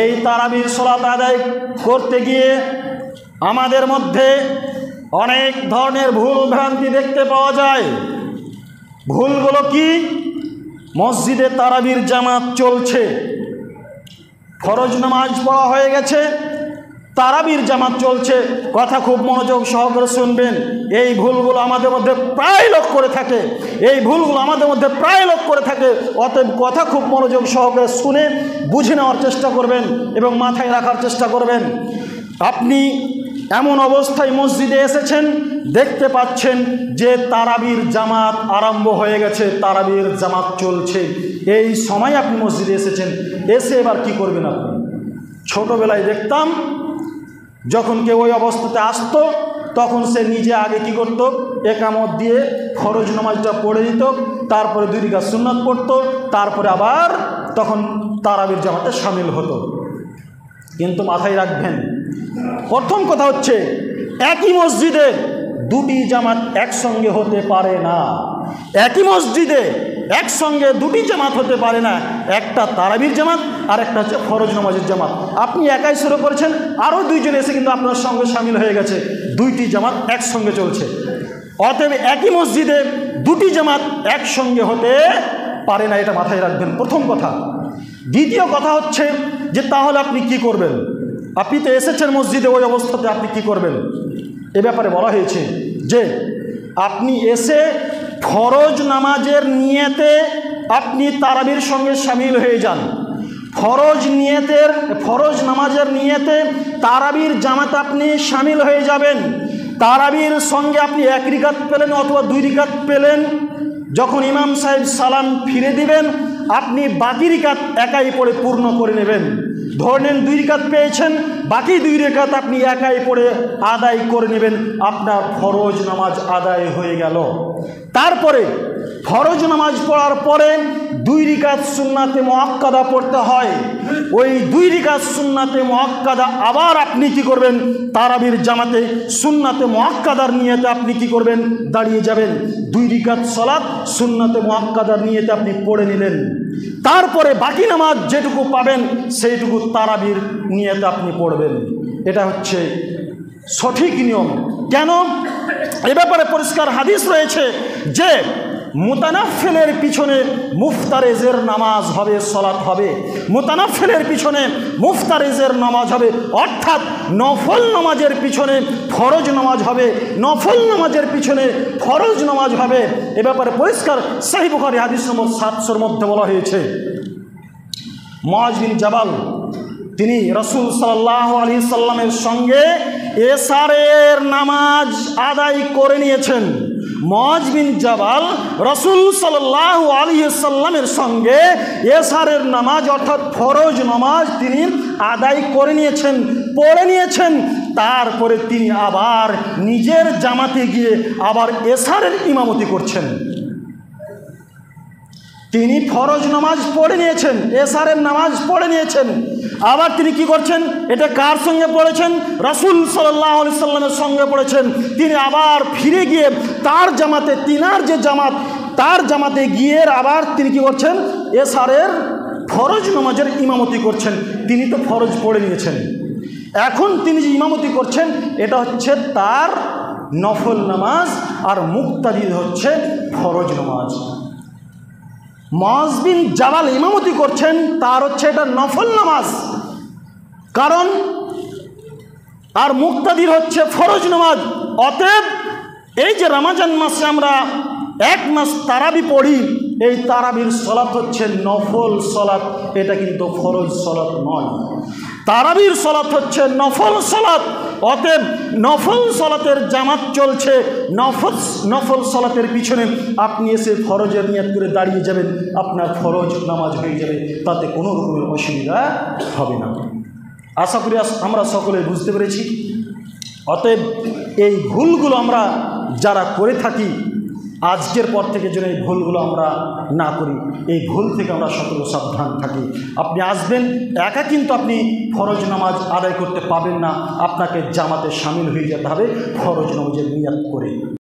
এই তারাবির সালাত আদায় করতে গিয়ে আমাদের মধ্যে অনেক ধরনের ভুল ভ্রান্তি দেখতে পাওয়া যায়। ভুলগুলো কি? মসজিদে তারাবির জামাত চলছে, ফরজ নামাজ পড়া হয়ে গেছে, তারাবির জামাত চলছে। কথা খুব মনোযোগ সহকারে শুনবেন। এই ভুলগুলো আমাদের মধ্যে প্রায় লোক করে থাকে, অতএব কথা খুব মনোযোগ সহকারে শুনে বুঝে নেওয়ার চেষ্টা করবেন এবং মাথায় রাখার চেষ্টা করবেন। আপনি এমন অবস্থায় মসজিদে এসেছেন, দেখতে পাচ্ছেন যে তারাবির জামাত আরম্ভ হয়ে গেছে, তারাবির জামাত চলছে। এই সময় আপনি মসজিদে এসেছেন, এসে এবার কি করবেন? আপনি ছোটবেলায় দেখতাম যখন কেউ ওই অবস্থাতে আসতো তখন সে নিজে আগে কি করত? একামত দিয়ে ফরজ নামাজটা পড়ে দিত, তারপরে 2 রাকাত সুন্নাত পড়তো, তারপরে আবার তখন তারাবির জামাতে শামিল হতো। কিন্তু মাথায় রাখবেন, প্রথম কথা হচ্ছে একই মসজিদে 2টি জামাত একসঙ্গে হতে পারে না। একই মসজিদে একসঙ্গে 2টি জামাত হতে পারে না। একটা তারাবির জামাত আর একটা হচ্ছে ফরজ নামাজের জামাত। আপনি একাই শুরু করেছেন, আরও 2 জন এসে কিন্তু আপনার সঙ্গে শামিল হয়ে গেছে, 2টি জামাত একসঙ্গে চলছে। অতএব একই মসজিদে 2টি জামাত একসঙ্গে হতে পারে না, এটা মাথায় রাখবেন প্রথম কথা। দ্বিতীয় কথা হচ্ছে যে তাহলে আপনি কি করবেন? আপনি তো এসেছেন মসজিদে, ওই অবস্থাতে আপনি কি করবেন? এ ব্যাপারে বলা হয়েছে যে আপনি এসে ফরজ নামাজের নিয়তে আপনি তারাবির সঙ্গে শামিল হয়ে যান। ফরজ নামাজের নিয়তে তারাবির জামাতে আপনি শামিল হয়ে যাবেন। তারাবির সঙ্গে আপনি 1 রাকাত পেলেন অথবা 2 রাকাত পেলেন, যখন ইমাম সাহেব সালাম ফিরে দিবেন আপনি বাকি রাকাত একাই পড়ে পূর্ণ করে নেবেন। ধরে নেন 2 রাকাত পেয়েছেন, বাকি 2 রাকাত আপনি একাই পড়ে আদায় করে নেবেন, আপনার ফরজ নামাজ আদায় হয়ে গেল। তারপরে ফরজ নামাজ পড়ার পরে 2 রাকাত সুন্নাতে মুআক্কাদা পড়তে হয়। ওই 2 রাকাত সুন্নাতে মুআক্কাদা আবার আপনি কি করবেন? তারাবির জামাতে সুন্নাতে মুআক্কাদার নিয়তে আপনি কি করবেন? দাঁড়িয়ে যাবেন। 2 রাকাত সালাত সুন্নাতে মুআক্কাদার নিয়তে আপনি পড়ে নিলেন। তারপরে বাকি নামাজ যেটুকু পাবেন সেইটুকু তারাবির নিয়তে আপনি পড়বেন। এটা হচ্ছে সঠিক নিয়ম। কেন? এ ব্যাপারে পরিষ্কার হাদিস রয়েছে যে মুতানাফিলের পিছনে মুফতারেজের নামাজ হবে, সালাত হবে। মুতানাফিলের পিছনে মুফতারেজের নামাজ হবে, অর্থাৎ নফল নামাজের পিছনে ফরজ নামাজ হবে, নফল নামাজের পিছনে ফরজ নামাজ হবে। এ ব্যাপারে পরিষ্কার সহিহ বুখারী হাদিস নম্বর 700-র মধ্যে বলা হয়েছে। মুআয বিন জাবাল তিনি রাসূল সাল্লাল্লাহু আলাইহি সাল্লামের সঙ্গে এশারের নামাজ আদায় করে নিয়েছেন। মুআয বিন জাবাল রাসূল সাল্লাল্লাহু আলাইহি সাল্লামের সঙ্গে এশারের নামাজ অর্থাৎ ফরজ নামাজ তিনি আদায় করে নিয়েছেন, পড়ে নিয়েছেন। তারপরে তিনি আবার নিজের জামাতে গিয়ে আবার এশারের ইমামতি করছেন। তিনি ফরজ নামাজ পড়ে নিয়েছেন, এশারের নামাজ পড়ে নিয়েছেন, আবার তিনি কি করছেন? এটা কার সঙ্গে পড়েছেন? রাসূল সাল্লাল্লাহু আলাইহি সাল্লামের সঙ্গে পড়েছেন। তিনি আবার ফিরে গিয়ে তার জামাতে, তিনার যে জামাত, তার জামাতে গিয়ে আবার তিনি কি করছেন? এশারের ফরজ নামাজের ইমামতি করছেন। তিনি তো ফরজ পড়ে নিয়েছেন, এখন তিনি যে ইমামতি করছেন এটা হচ্ছে তার নফল নামাজ, আর মুক্তাদি হচ্ছে ফরজ নামাজ। মুআয বিন জাবাল ইমামতি করছেন, তার হচ্ছে এটা নফল নামাজ, কারণ আর মুক্তাদির হচ্ছে ফরজ নামাজ। অতএব এই যে রমজান মাসে আমরা 1 মাস তারাবি পড়ি, এই তারাবির সালাত হচ্ছে নফল সালাত, এটা কিন্তু ফরজ সালাত নয়। তারাবির সালাত হচ্ছে নফল সালাত। অতএব নফল সালাতের জামাত চলছে, নফল সালাতের পিছনে আপনি এসে ফরজের নিয়ত করে দাঁড়িয়ে যাবেন, আপনার ফরজ নামাজ হয়ে যাবে, তাতে কোনো রকমের অসুবিধা হবে না। আশা করি আমরা সকলে বুঝতে পেরেছি। অতএব এই ভুলগুলো আমরা যারা করে থাকি, আজকের পর থেকে যেন এই ভুলগুলো আমরা না করি, এই ভুল থেকে আমরা সকলে সাবধান থাকি। আপনি আসবেন একা, কিন্তু আপনি ফরজ নামাজ আদায় করতে পাবেন না, আপনাকে জামাতে শামিল হয়ে যেতে হবে ফরজ নামাজের নিয়ত করে।